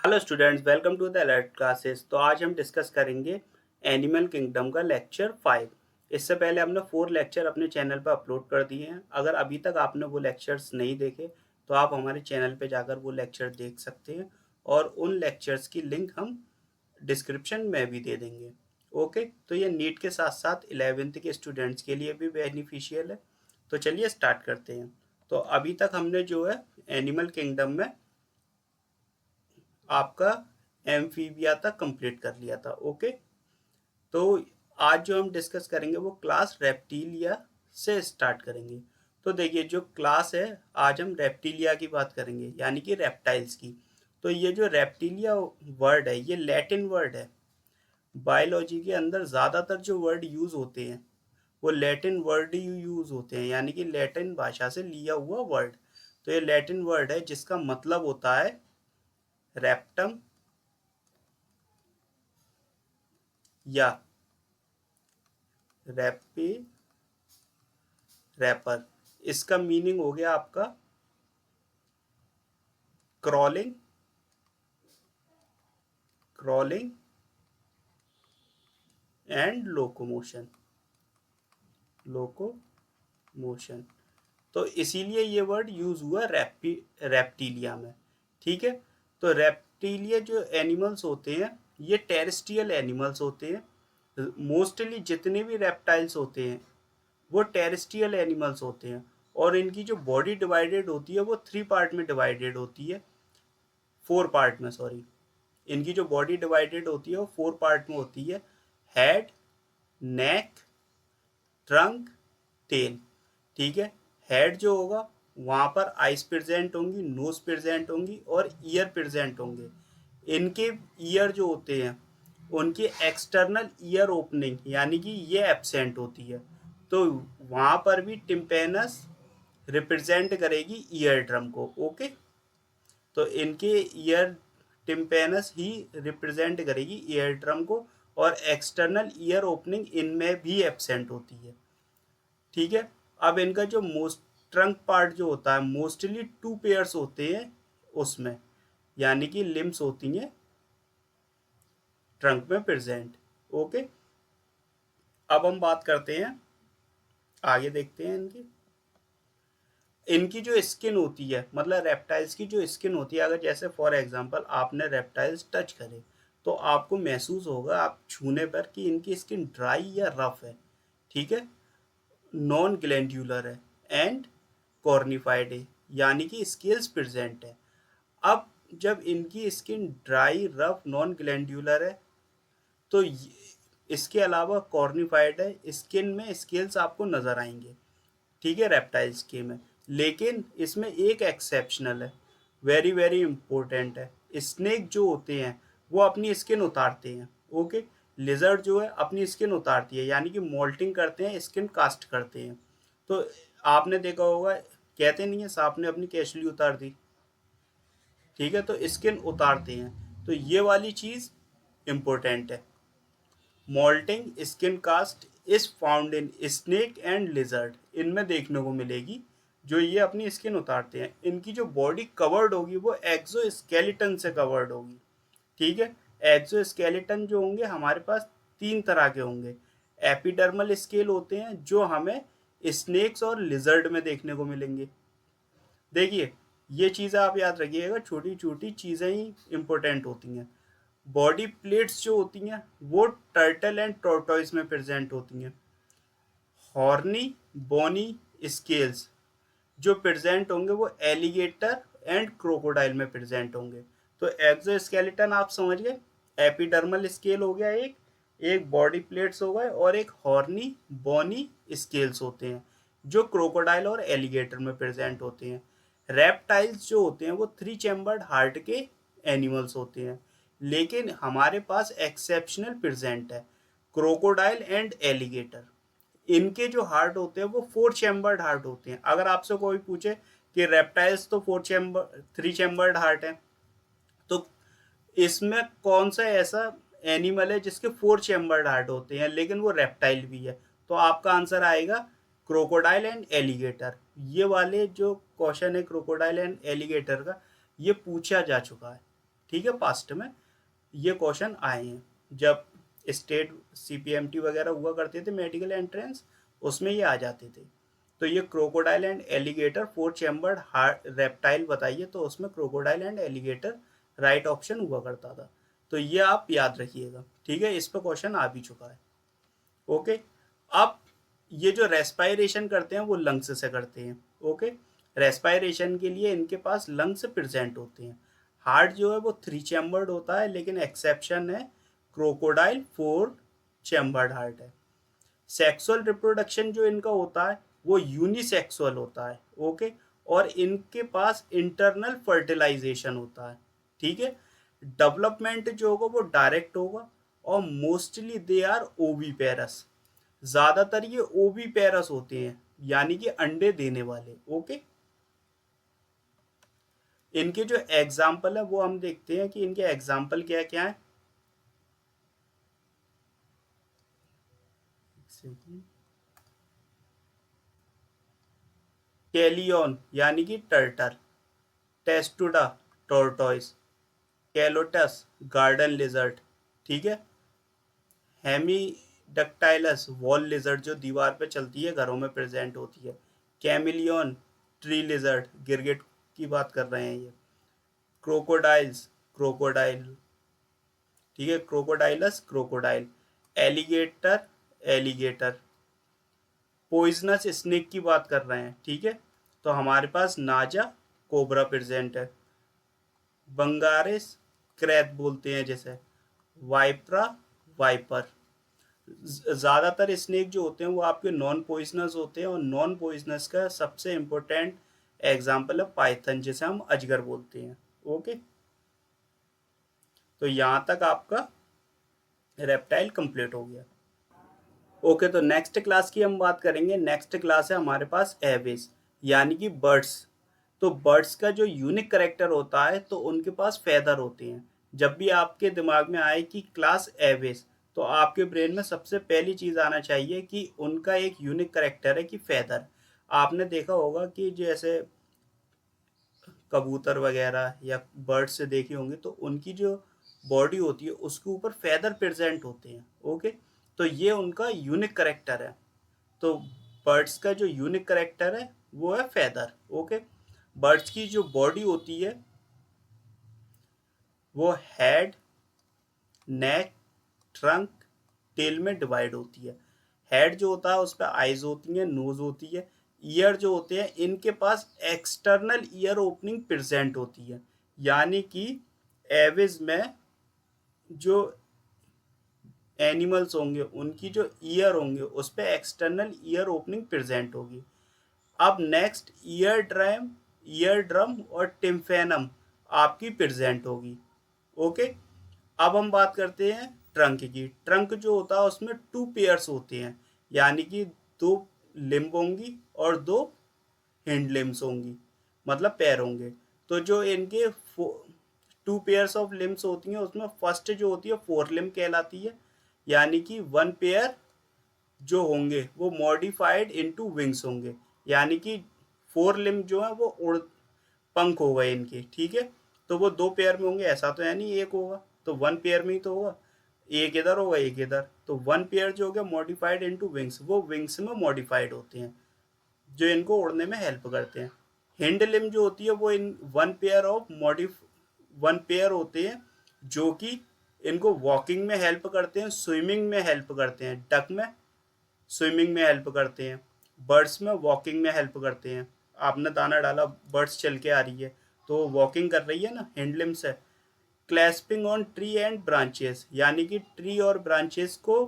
Hello students, welcome to the alert classes. तो आज हम डिस्कस करेंगे एनिमल किंगडम का लेक्चर 5। इससे पहले हमने 4 लेक्चर अपने चैनल पर अपलोड कर दिए हैं। अगर अभी तक आपने वो लेक्चर्स नहीं देखे तो आप हमारे चैनल पे जाकर वो लेक्चर देख सकते हैं और उन लेक्चर्स की लिंक हम डिस्क्रिप्शन में भी दे देंगे। ओके, तो ये नीट के साथ साथ 11th के स्टूडेंट्स के लिए भी बेनिफिशियल है। तो चलिए स्टार्ट करते हैं। तो अभी तक हमने जो है एनिमल किंगडम में आपका एम्फीबिया तक कंप्लीट कर लिया था। ओके, तो आज जो हम डिस्कस करेंगे वो क्लास रेप्टिलिया से स्टार्ट करेंगे। तो देखिए, जो क्लास है आज हम रेप्टिलिया की बात करेंगे, यानी कि रेप्टाइल्स की। तो ये जो रेप्टिलिया वर्ड है ये लैटिन वर्ड है। बायोलॉजी के अंदर ज़्यादातर जो वर्ड यूज़ होते हैं वो लैटिन वर्ड ही यूज़ होते हैं, यानी कि लैटिन भाषा से लिया हुआ वर्ड। तो ये लैटिन वर्ड है जिसका मतलब होता है रेप्टम या रैपी रैपर। इसका मीनिंग हो गया आपका crawling crawling and locomotion locomotion. तो इसीलिए ये वर्ड यूज हुआ रेप्टिलिया में। ठीक है, तो रेप्टिलिया जो एनिमल्स होते हैं ये टेरेस्ट्रियल एनिमल्स होते हैं। मोस्टली जितने भी रेप्टाइल्स होते हैं वो टेरेस्ट्रियल एनिमल्स होते हैं, और इनकी जो बॉडी डिवाइडेड होती है वो 3 पार्ट में डिवाइडेड होती है, 4 पार्ट में, सॉरी। इनकी जो बॉडी डिवाइडेड होती है वो 4 पार्ट में होती है: हेड, नेक, ट्रंक, टेल। ठीक है, हेड जो होगा वहाँ पर आइज प्रेजेंट होंगी, नोज प्रेजेंट होंगी और ईयर प्रेजेंट होंगे। इनके ईयर जो होते हैं उनकी एक्सटर्नल ईयर ओपनिंग यानी कि ये एब्सेंट होती है। तो वहाँ पर भी टिम्पेनस रिप्रेजेंट करेगी ईयर ड्रम को। ओके, तो इनके ईयर टिम्पेनस ही रिप्रेजेंट करेगी ईयर ड्रम को, और एक्सटर्नल ईयर ओपनिंग इनमें भी एब्सेंट होती है। ठीक है, अब इनका जो मोस्ट ट्रंक पार्ट जो होता है मोस्टली 2 पेयर्स होते हैं उसमें, यानी कि लिम्स होती हैं ट्रंक में प्रेजेंट। ओके, अब हम बात करते हैं, आगे देखते हैं इनकी इनकी जो स्किन होती है, मतलब रेप्टाइल्स की जो स्किन होती है, अगर जैसे फॉर एग्जांपल आपने रेप्टाइल्स टच करे तो आपको महसूस होगा आप छूने पर कि इनकी स्किन ड्राई या रफ है। ठीक है, नॉन ग्लैंड्यूलर है एंड कॉर्निफाइड है, यानी कि स्केल्स प्रेजेंट है। अब जब इनकी skin dry, rough, non glandular है तो इसके अलावा कॉर्निफाइड है, स्किन में स्केल्स आपको नजर आएंगे। ठीक है, रेप्टाइल्स के में। लेकिन इसमें एक एक्सेप्शनल है, वेरी वेरी इंपॉर्टेंट है। स्नेक जो होते हैं वो अपनी स्किन उतारते हैं। ओके, लिजर्ड जो है अपनी स्किन उतारती है, यानी कि मोल्टिंग करते हैं, स्किन कास्ट करते हैं। तो आपने देखा होगा, कहते नहीं है सांप ने अपनी केसली उतार दी। ठीक है, तो स्किन उतारते हैं। तो ये वाली चीज़ इंपॉर्टेंट है। Moulting skin cast is found in snake and lizard, इनमें देखने को मिलेगी जो ये अपनी स्किन उतारते हैं। इनकी जो बॉडी कवर्ड होगी वो एक्सोस्केलेटन से कवर्ड होगी। ठीक है, एक्सोस्केलेटन जो होंगे हमारे पास 3 तरह के होंगे। एपिडर्मल स्केल होते हैं जो हमें स्नेक्स और लिजर्ड में देखने को मिलेंगे। देखिए, ये चीज़ें आप याद रखिएगा, छोटी छोटी चीज़ें ही इंपॉर्टेंट होती हैं। बॉडी प्लेट्स जो होती हैं वो टर्टल एंड टोर्टोइस में प्रेजेंट होती हैं। हॉर्नी बोनी स्केल्स जो प्रेजेंट होंगे वो एलिगेटर एंड क्रोकोडाइल में प्रेजेंट होंगे। तो एक्सोस्केलेटन आप समझ गए, एपिडर्मल स्केल हो गया एक, एक बॉडी प्लेट्स हो गए, और एक हॉर्नी बोनी स्केल्स होते हैं जो क्रोकोडाइल और एलिगेटर में प्रेजेंट होते हैं। रेप्टाइल्स जो होते हैं वो 3 चैम्बर्ड हार्ट के एनिमल्स होते हैं, लेकिन हमारे पास एक्सेप्शनल प्रेजेंट है क्रोकोडाइल एंड एलिगेटर। इनके जो हार्ट होते हैं वो 4 चैम्बर्ड हार्ट होते हैं। अगर आपसे कोई पूछे कि रेप्टाइल्स तो 3 चैम्बर्ड हार्ट है, तो इसमें कौन सा ऐसा एनिमल है जिसके 4 चैम्बर्ड हार्ट होते हैं लेकिन वो रेप्टाइल भी है, तो आपका आंसर आएगा क्रोकोडाइल एंड एलिगेटर। ये वाले जो क्वेश्चन है क्रोकोडाइल एंड एलिगेटर का, ये पूछा जा चुका है। ठीक है, पास्ट में ये क्वेश्चन आए हैं। जब स्टेट CPMT वगैरह हुआ करते थे मेडिकल एंट्रेंस, उसमें ये आ जाते थे। तो ये crocodile and alligator 4 chambered hard reptile बताइए, तो उसमें crocodile and alligator right option हुआ करता था। तो ये आप याद रखिएगा, ठीक है, इस पर क्वेश्चन आ भी चुका है। ओके, अब ये जो रेस्पायरेशन करते हैं वो लंग्स से करते हैं। ओके, रेस्पायरेशन के लिए इनके पास लंग्स प्रेजेंट होते हैं। हार्ट जो है वो 3 चैम्बर्ड होता है, लेकिन एक्सेप्शन है क्रोकोडाइल 4 चैम्बर्ड हार्ट है। सेक्सुअल रिप्रोडक्शन जो इनका होता है वो यूनिसेक्सुअल होता है। ओके, और इनके पास इंटरनल फर्टिलाइजेशन होता है। ठीक है, डेवलपमेंट जो होगा वो डायरेक्ट होगा, और मोस्टली दे आर ओवीपेरस। ज्यादातर ये ओवीपेरस होते हैं, यानी कि अंडे देने वाले। ओके, इनके जो एग्जाम्पल है वो हम देखते हैं कि इनके एग्जाम्पल क्या क्या है। कैलियन यानी कि टर्टल, टेस्टुडा टोरटॉइस, कैलोटस गार्डन लिजर्ड, ठीक है, हेमीडक्टाइलस वॉल लिजर्ड जो दीवार पे चलती है, घरों में प्रेजेंट होती है, कैमिलियन ट्री लिजर्ड, गिरगिट की बात कर रहे हैं ये, क्रोकोडाइल्स क्रोकोडाइल, ठीक है, crocodylus crocodile, alligator alligator, poisonous snake की बात कर रहे हैं। ठीक है, तो हमारे पास नाजा कोबरा प्रेजेंट है, बंगारेस क्रैत बोलते हैं जैसे, वाइपरा वाइपर। ज़्यादातर स्नेक जो होते हैं वो आपके नॉन पॉइजनस होते हैं, और नॉन पॉइजनस का सबसे इम्पोर्टेंट एग्जाम्पल है पाइथन, जिसे हम अजगर बोलते हैं। ओके, तो यहाँ तक आपका रेप्टाइल कंप्लीट हो गया। ओके, तो नेक्स्ट क्लास की हम बात करेंगे। नेक्स्ट क्लास है हमारे पास एवेज, यानी कि बर्ड्स। तो बर्ड्स का जो यूनिक करेक्टर होता है, तो उनके पास फेदर होते हैं। जब भी आपके दिमाग में आए कि क्लास एवेज, तो आपके ब्रेन में सबसे पहली चीज़ आना चाहिए कि उनका एक यूनिक करेक्टर है कि फेदर। आपने देखा होगा कि जैसे कबूतर वगैरह या बर्ड से देखे होंगे, तो उनकी जो बॉडी होती है उसके ऊपर फेदर प्रेजेंट होते हैं। ओके, तो ये उनका यूनिक करेक्टर है। तो बर्ड्स का जो यूनिक करेक्टर है वो है फेदर। ओके, बर्ड्स की जो बॉडी होती है वो हेड, नेक, ट्रंक, टेल में डिवाइड होती है। हेड जो होता है उस पर आइज होती है, नोज होती है, ईयर जो होते हैं इनके पास एक्सटर्नल ईयर ओपनिंग प्रेजेंट होती है, यानी कि एविज में जो एनिमल्स होंगे उनकी जो ईयर होंगे उस पर एक्सटर्नल ईयर ओपनिंग प्रेजेंट होगी। अब नेक्स्ट ईयर ड्रम और टिम्फेनम आपकी प्रेजेंट होगी। ओके, अब हम बात करते हैं ट्रंक की। ट्रंक जो होता है उसमें 2 पेयर्स होते हैं, यानी कि 2 लिम्ब होंगी और 2 हिंड लिम्स होंगी, मतलब पैर होंगे। तो जो इनके 2 पेयर्स ऑफ लिम्स होती हैं उसमें फर्स्ट जो होती है 4 लिम्ब कहलाती है, यानी कि 1 पेयर जो होंगे वो मॉडिफाइड इनटू विंग्स होंगे, यानी कि 4 लिम्ब जो है वो उड़ पंख हो गए इनके। ठीक है, तो वो 2 पेयर में होंगे, ऐसा तो है नहीं एक होगा, तो 1 पेयर में ही तो होगा, एक इधर होगा एक इधर। तो 1 पेयर जो हो गया मॉडिफाइड इनटू विंग्स, वो विंग्स में मॉडिफाइड होते हैं जो इनको उड़ने में हेल्प करते हैं। हिंड लिम्ब जो होती है वो इन 1 पेयर होते हैं जो कि इनको वॉकिंग में हेल्प करते हैं, स्विमिंग में हेल्प करते हैं। डक में स्विमिंग में हेल्प करते हैं, बर्ड्स में वॉकिंग में हेल्प करते हैं। आपने दाना डाला, बर्ड्स चल के आ रही है तो वॉकिंग कर रही है ना, हिंड लिम्ब से। Clasping on tree and branches, यानी कि ट्री और ब्रांचेस को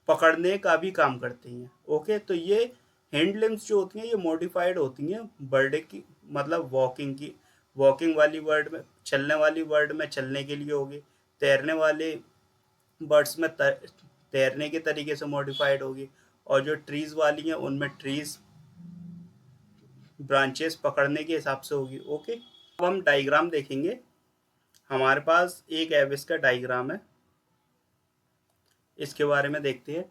पकड़ने का भी काम करती हैं। ओके, तो ये हिंड लिम्स जो होती हैं ये मॉडिफाइड होती हैं बर्ड की, मतलब वॉकिंग की। वॉकिंग वाली वर्ड में, चलने वाली वर्ड में चलने के लिए होगी, तैरने वाले बर्ड्स में तैरने के तरीके से मॉडिफाइड होगी, और जो ट्रीज वाली हैं उनमें ट्रीज ब्रांचेस पकड़ने के हिसाब से होगी। ओके, अब हम डायग्राम देखेंगे। हमारे पास एक एविस का डायग्राम है, इसके बारे में देखते हैं।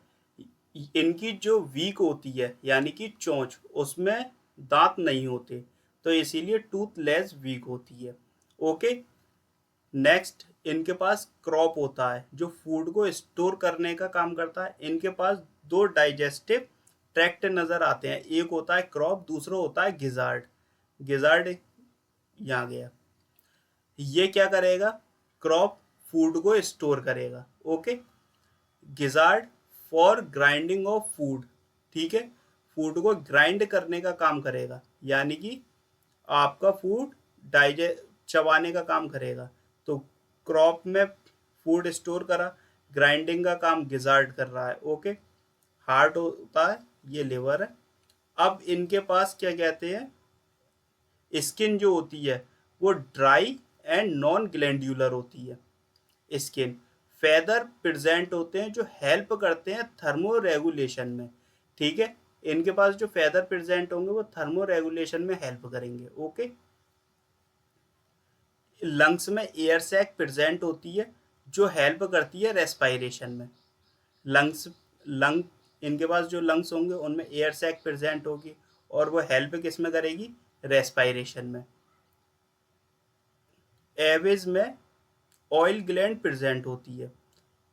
इनकी जो वीक होती है यानी कि चोंच, उसमें दांत नहीं होते, तो इसीलिए टूथलेस वीक होती है। ओके, नेक्स्ट इनके पास क्रॉप होता है जो फूड को स्टोर करने का काम करता है। इनके पास दो डाइजेस्टिव ट्रैक्ट नजर आते हैं, एक होता है क्रॉप, दूसरा होता है गिजार्ड। गिजार्ड यहाँ गया। ये क्या करेगा? क्रॉप फूड को स्टोर करेगा। Okay. Gizzard for grinding of food, ठीक है, फूड को ग्राइंड करने का काम करेगा, यानी कि आपका फूड डाइजेस्ट चबाने का काम करेगा। तो क्रॉप में फूड स्टोर करा, ग्राइंडिंग का काम गिजार्ड कर रहा है। ओके। हार्ट होता है, ये लिवर है। अब इनके पास क्या कहते हैं, स्किन जो होती है वो ड्राई एंड नॉन ग्लैंड्यूलर होती है। स्किन फेदर प्रेजेंट होते हैं जो हेल्प करते हैं थर्मो रेगुलेशन में, ठीक है। इनके पास जो फेदर प्रेजेंट होंगे वो थर्मो रेगुलेशन में हेल्प करेंगे। ओके। लंग्स में एयर सैक प्रेजेंट होती है जो हेल्प करती है रेस्पायरेशन में। लंग्स लंग इनके पास जो लंग्स होंगे उनमें एयर सैक प्रेजेंट होगी और वो हेल्प किस में करेगी? रेस्पायरेशन में। एवेज में ऑयल ग्लैंड प्रेजेंट होती है।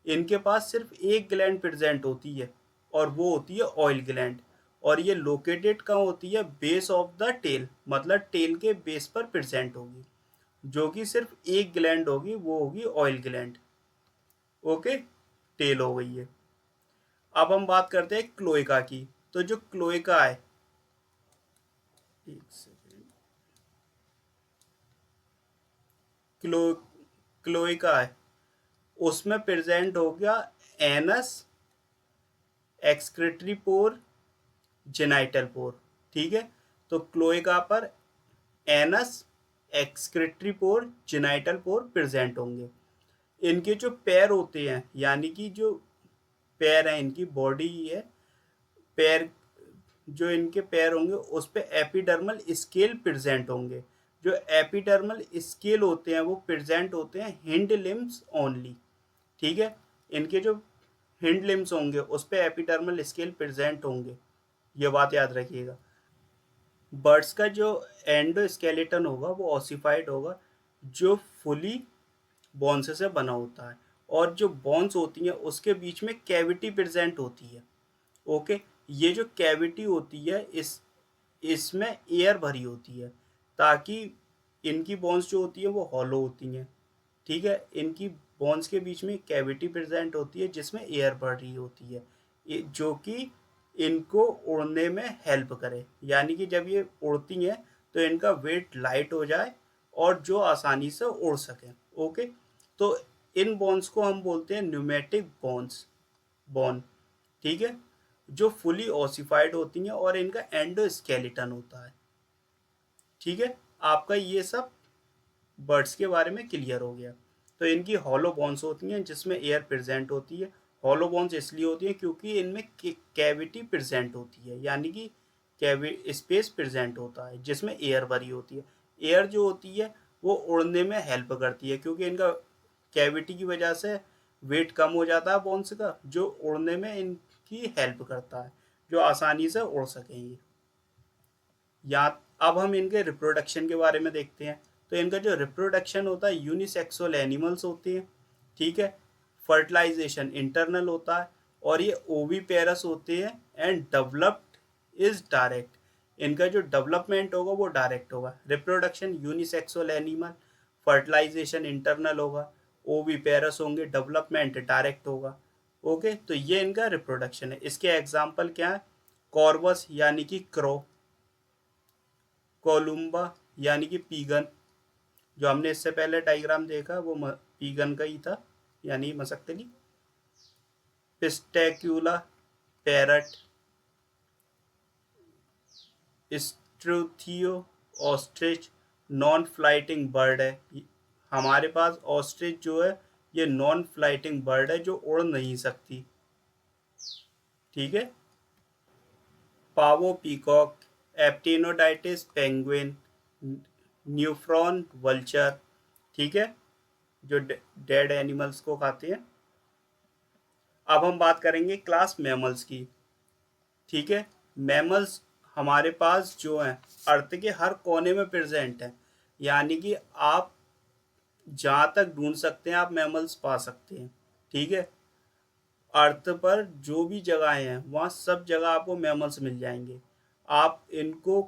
इनके पास सिर्फ एक ग्लैंड प्रेजेंट होती है और वो होती है ऑयल ग्लैंड, और ये लोकेटेड कहाँ होती है? बेस ऑफ द टेल, मतलब टेल के बेस पर प्रेजेंट होगी। जो कि सिर्फ एक ग्लैंड होगी, वो होगी ऑयल ग्लैंड। ओके। टेल हो गई है। अब हम बात करते हैं क्लोएका की। तो जो क्लोएका है, एक सेकेंड, क्लो क्लोएका है, उसमें प्रेजेंट हो गया एनस, एक्सक्रीटरी पोर, जेनाइटल पोर, ठीक है। तो क्लोएका पर एनस, एक्सक्रीटरी पोर, जेनाइटल पोर प्रेजेंट होंगे। इनके जो पैर होते हैं, यानी कि जो पैर है, इनकी बॉडी है, पैर, जो इनके पैर होंगे उस पे एपिडर्मल स्केल प्रेजेंट होंगे। जो एपिडर्मल स्केल होते हैं वो प्रेजेंट होते हैं हिंड लिम्स ओनली, ठीक है। इनके जो हिंड लिम्स होंगे उस पे एपिडर्मल स्केल प्रेजेंट होंगे, ये बात याद रखिएगा। बर्ड्स का जो एंडोस्केलेटन होगा वो ऑसिफाइड होगा, जो फुली बोन्स से बना होता है, और जो बोन्स होती हैं उसके बीच में कैविटी प्रेजेंट होती है। ओके। ये जो कैविटी होती है इसमें एयर भरी होती है, ताकि इनकी बोन्स जो होती है वो हॉलो होती हैं, ठीक है। इनकी बोन्स के बीच में कैविटी प्रेजेंट होती है जिसमें एयर भरी होती है, जो कि इनको उड़ने में हेल्प करे, यानी कि जब ये उड़ती हैं तो इनका वेट लाइट हो जाए और जो आसानी से उड़ सकें। ओके। तो इन बोन्स को हम बोलते हैं न्यूमेटिक बोन, ठीक है, जो फुली ऑसिफाइड होती हैं और इनका एंडोस्केलेटन होता है, ठीक है। आपका ये सब बर्ड्स के बारे में क्लियर हो गया। तो इनकी हॉलो बोन्स होती हैं जिसमें एयर प्रेजेंट होती है। हॉलो बोन्स इसलिए होती हैं क्योंकि इनमें कैविटी प्रेजेंट होती है, यानी कि स्पेस प्रेजेंट होता है जिसमें एयर भरी होती है। एयर जो होती है वो उड़ने में हेल्प करती है, क्योंकि इनका कैविटी की वजह से वेट कम हो जाता है बोन्स का, जो उड़ने में इनकी हेल्प करता है, जो आसानी से उड़ सकेंगे। या अब हम इनके रिप्रोडक्शन के बारे में देखते हैं। तो इनका जो रिप्रोडक्शन होता है, यूनिसेक्सुअल एनिमल्स होते हैं, ठीक है। फर्टिलाइजेशन इंटरनल होता है और ये ओवीपेरस होते हैं, एंड डेवलप्ड इज डायरेक्ट। इनका जो डेवलपमेंट होगा वो डायरेक्ट होगा। Reproduction unisexual animal, fertilization internal होगा, ओवीपेरस होंगे, डेवलपमेंट डायरेक्ट होगा। ओके। तो ये इनका रिप्रोडक्शन है। इसके एग्जाम्पल क्या है? कॉर्वस यानी कि क्रो, कोलुम्बा यानी कि पीगन, जो हमने इससे पहले डायग्राम देखा वो पीगन का ही था, यानी मसक्तली। Psittacula parrot, struthio ostrich non flighting bird है। हमारे पास ऑस्ट्रिच जो है ये नॉन फ्लाइटिंग बर्ड है जो उड़ नहीं सकती, ठीक है। पावो पीकॉक, एप्टिनोडाइटिस पेंगुइन, न्यूफ्रॉन वल्चर, ठीक है, जो डेड एनिमल्स को खाते हैं। अब हम बात करेंगे क्लास मैमल्स की, ठीक है। मैमल्स हमारे पास जो हैं अर्थ के हर कोने में प्रेजेंट हैं, यानी कि आप जहाँ तक ढूंढ सकते हैं आप मैमल्स पा सकते हैं। ठीक है, अर्थ पर जो भी जगहें हैं वहाँ सब जगह आपको मैमल्स मिल जाएंगे। आप इनको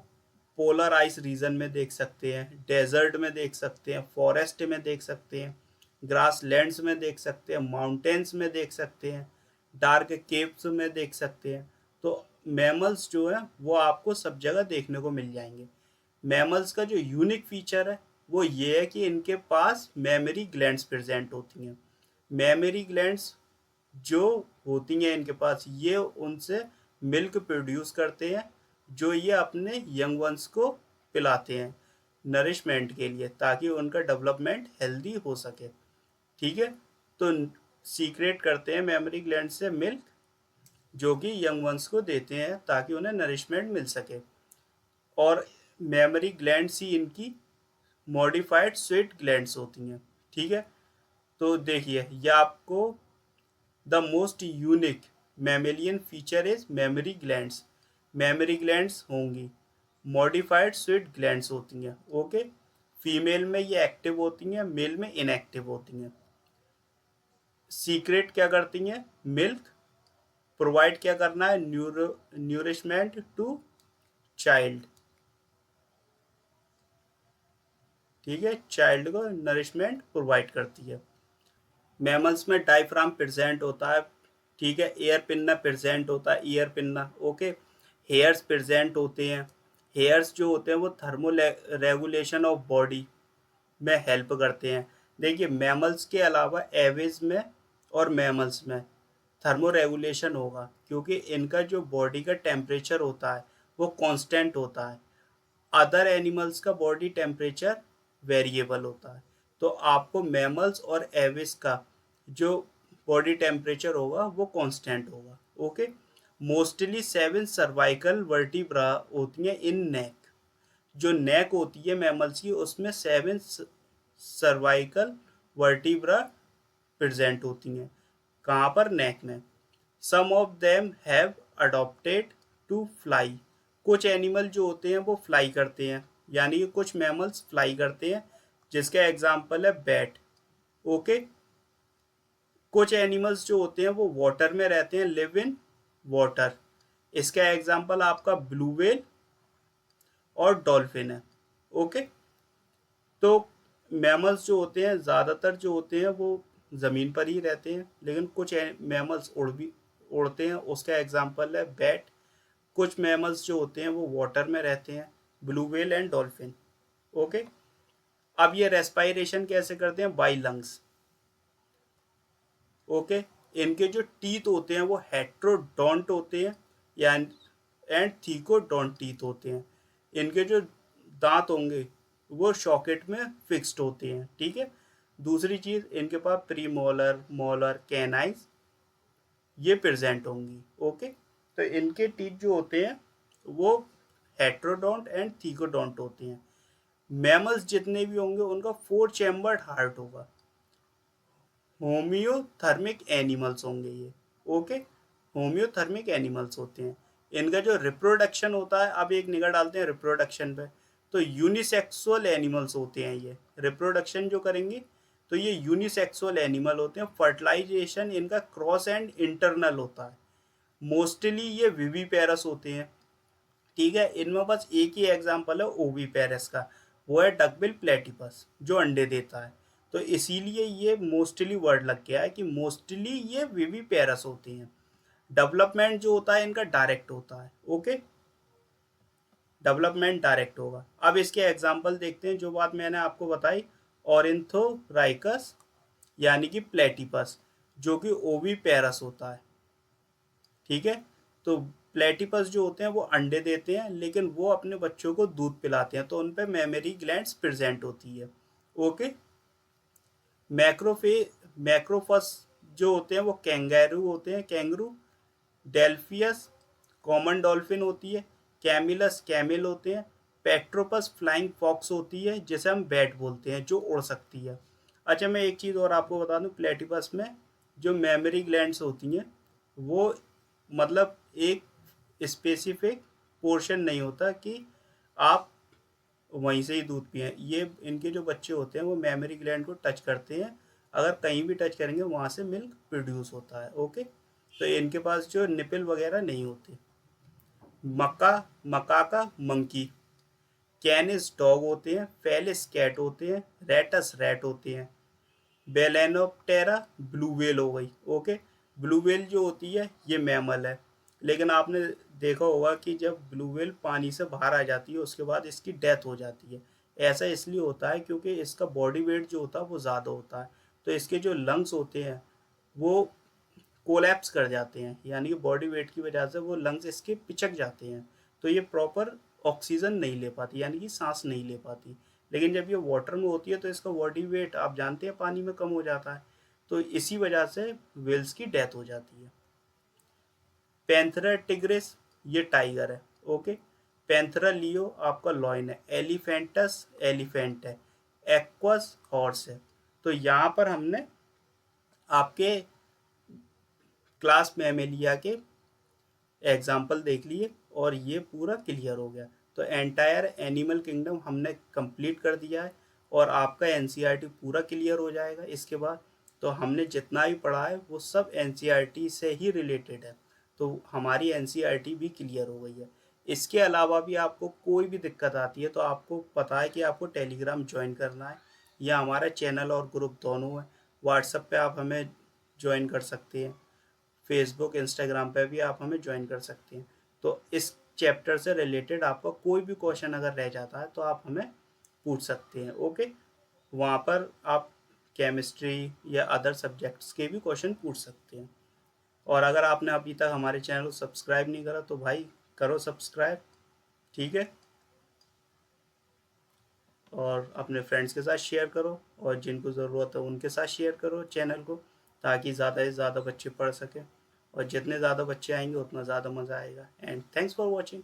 पोलर आइस रीजन में देख सकते हैं, डेजर्ट में देख सकते हैं, फॉरेस्ट में देख सकते हैं, ग्रास लैंड्स में देख सकते हैं, माउंटेन्स में देख सकते हैं, डार्क केव्स में देख सकते हैं। तो मैमल्स जो है वो आपको सब जगह देखने को मिल जाएंगे। मैमल्स का जो यूनिक फीचर है वो ये है कि इनके पास मेमोरी ग्लैंड्स प्रेजेंट होती हैं। मेमोरी ग्लैंड्स जो होती हैं इनके पास, ये उनसे मिल्क प्रोड्यूस करते हैं जो ये अपने यंग वंस को पिलाते हैं नरिशमेंट के लिए, ताकि उनका डेवलपमेंट हेल्दी हो सके। ठीक है, तो सीक्रेट करते हैं मेमोरी ग्लैंड से मिल्क जो कि यंग वंस को देते हैं ताकि उन्हें नरिशमेंट मिल सके। और मेमोरी ग्लैंड्स ही इनकी मॉडिफाइड स्वीट ग्लैंड्स होती हैं। ठीक है, तो देखिए ये आपको the most unique mammalian feature is mammary glands. Mammary glands होंगी, मॉडिफाइड स्वीट ग्लैंड्स होती हैं। ओके, फीमेल में ये एक्टिव होती हैं, मेल में इनएक्टिव होती हैं। सीक्रेट क्या करती हैं? मिल्क प्रोवाइड क्या करना है? Nourishment to child. ठीक है, चाइल्ड को नरिशमेंट प्रोवाइड करती है। मैमल्स में डायफ्राम प्रेजेंट होता है। ठीक है, एयर पिन्ना प्रेजेंट होता है, ear pinna. Okay, hairs present होते हैं। हेयर्स जो होते हैं वो थर्मो रेगुलेशन ऑफ बॉडी में हेल्प करते हैं। देखिए मैमल्स के अलावा एविज में और मैमल्स में थर्मो रेगुलेशन होगा, क्योंकि इनका जो बॉडी का टेम्परेचर होता है वो कांस्टेंट होता है। अदर एनिमल्स का बॉडी टेम्परेचर वेरिएबल होता है। तो आपको मैमल्स और एविस का जो बॉडी टेम्परेचर होगा वो कांस्टेंट होगा। ओके, मोस्टली 7 सर्वाइकल वर्टिब्रा होती हैं इन नेक। जो नेक होती है मैमल्स की उसमें 7 सर्वाइकल वर्टिब्रा प्रेजेंट होती हैं। कहाँ पर? नेक में। Some of them have adopted to fly. कुछ एनिमल जो होते हैं वो फ्लाई करते हैं, यानी कि कुछ मैमल्स फ्लाई करते हैं, जिसका एग्जाम्पल है बैट। ओके, कुछ एनिमल्स जो होते हैं वो वाटर में रहते हैं, लिव इन वाटर। इसका एग्जाम्पल आपका ब्लू व्हेल और डॉल्फिन है। ओके, तो मैमल्स जो होते हैं ज़्यादातर जो होते हैं वो ज़मीन पर ही रहते हैं, लेकिन कुछ मैमल्स उड़ते हैं, उसका एग्जाम्पल है बैट। कुछ मैमल्स जो होते हैं वो वाटर में रहते हैं, blue whale and dolphin. Okay, अब ये रेस्पायरेशन कैसे करते हैं? By lungs. ओके, इनके जो टीथ होते हैं वो हेट्रोडोंट होते हैं या एंड थीकोडोंट टीथ होते हैं। इनके जो दांत होंगे वो सॉकेट में फिक्स्ड होते हैं। ठीक है, दूसरी चीज़ इनके पास प्री मोलर, मोलर, कैनाइज ये प्रेजेंट होंगी। ओके, तो इनके टीथ जो होते हैं वो हेट्रोडोंट एंड थीकोडोंट होते हैं। मैमल्स जितने भी होंगे उनका 4 चैम्बर्ड हार्ट होगा। होम्योथर्मिक एनिमल्स होंगे ये। ओके, होम्योथर्मिक एनिमल्स होते हैं। इनका जो रिप्रोडक्शन होता है, अब एक निगाह डालते हैं रिप्रोडक्शन पे, तो यूनिसेक्सुअल एनिमल्स होते हैं ये। रिप्रोडक्शन जो करेंगे तो ये यूनिसेक्सुअल एनिमल होते हैं। फर्टिलाइजेशन इनका क्रॉस एंड इंटरनल होता है। मोस्टली ये विवीपेरस होते हैं। ठीक है, इनमें बस एक ही एग्जाम्पल है ओवीपेरस का, वो है डकबिल प्लेटिपस जो अंडे देता है। तो इसीलिए ये मोस्टली वर्ड लग गया है कि मोस्टली ये विवीपेरस होते हैं। डेवलपमेंट जो होता है इनका डायरेक्ट होता है। ओके, डेवलपमेंट डायरेक्ट होगा। अब इसके एग्जाम्पल देखते हैं, जो बात मैंने आपको बताई। ऑरिन्थोराइकस यानी कि प्लेटिपस जो कि ओवीपेरस होता है। ठीक है, तो प्लेटिपस जो होते हैं वो अंडे देते हैं, लेकिन वो अपने बच्चों को दूध पिलाते हैं, तो उन पे मेमोरी ग्लैंड्स प्रेजेंट होती है। ओके, मैक्रोफे मैक्रोफस जो होते हैं वो कैंगेरू होते हैं, कैंगरू। डेल्फियस कॉमन डॉल्फिन होती है। कैमिलस कैमिल होते हैं। पेट्रोपस फ्लाइंग फॉक्स होती है, जिसे हम बैट बोलते हैं, जो उड़ सकती है। अच्छा, मैं एक चीज़ और आपको बता दूं, प्लेटिपस में जो मेमोरी ग्लैंड्स होती हैं वो मतलब एक स्पेसिफिक पोर्शन नहीं होता कि आप वहीं से ही दूध पिए। ये इनके जो बच्चे होते हैं वो मेमोरी ग्लैंड को टच करते हैं, अगर कहीं भी टच करेंगे वहाँ से मिल्क प्रोड्यूस होता है। ओके, तो इनके पास जो निपल वगैरह नहीं होते। मक्का, मकाका मंकी, कैनिस डॉग होते हैं, फेलिस कैट होते हैं, रेटस रैट होते हैं, बेलेनोप्टेरा ब्लू व्हेल हो गई। ओके, ब्लू व्हेल जो होती है ये मैमल है, लेकिन आपने देखा होगा कि जब ब्लू व्हेल पानी से बाहर आ जाती है उसके बाद इसकी डेथ हो जाती है। ऐसा इसलिए होता है क्योंकि इसका बॉडी वेट जो होता है वो ज़्यादा होता है, तो इसके जो लंग्स होते हैं वो कोलैप्स कर जाते हैं, यानी कि बॉडी वेट की वजह से वो लंग्स इसके पिचक जाते हैं, तो ये प्रॉपर ऑक्सीजन नहीं ले पाती, यानी कि सांस नहीं ले पाती। लेकिन जब ये वाटर में होती है तो इसका बॉडी वेट आप जानते हैं पानी में कम हो जाता है, तो इसी वजह से वेल्स की डेथ हो जाती है। पैंथरा टिग्रिस, ये टाइगर है। ओके, पैंथरा लियो आपका लॉयन है, एलिफेंटस एलिफेंट है, एक्वस हॉर्स है। तो यहाँ पर हमने आपके क्लास मैमेलिया के एग्जाम्पल देख लिए और ये पूरा क्लियर हो गया। तो एंटायर एनिमल किंगडम हमने कंप्लीट कर दिया है और आपका एनसीईआरटी पूरा क्लियर हो जाएगा इसके बाद। तो हमने जितना भी पढ़ा है वो सब एनसीईआरटी से ही रिलेटेड है, तो हमारी एनसीईआरटी भी क्लियर हो गई है। इसके अलावा भी आपको कोई भी दिक्कत आती है तो आपको पता है कि आपको टेलीग्राम ज्वाइन करना है, या हमारा चैनल और ग्रुप दोनों है। व्हाट्सएप पे आप हमें ज्वाइन कर सकते हैं, फेसबुक इंस्टाग्राम पे भी आप हमें ज्वाइन कर सकते हैं। तो इस चैप्टर से रिलेटेड आपका कोई भी क्वेश्चन अगर रह जाता है तो आप हमें पूछ सकते हैं। ओके, वहाँ पर आप केमिस्ट्री या अदर सब्जेक्ट्स के भी क्वेश्चन पूछ सकते हैं। और अगर आपने अभी तक हमारे चैनल को सब्सक्राइब नहीं करा तो भाई करो सब्सक्राइब, ठीक है। और अपने फ्रेंड्स के साथ शेयर करो और जिनको ज़रूरत है उनके साथ शेयर करो चैनल को, ताकि ज़्यादा से ज़्यादा बच्चे पढ़ सकें, और जितने ज़्यादा बच्चे आएंगे उतना ज़्यादा मज़ा आएगा। And thanks for watching.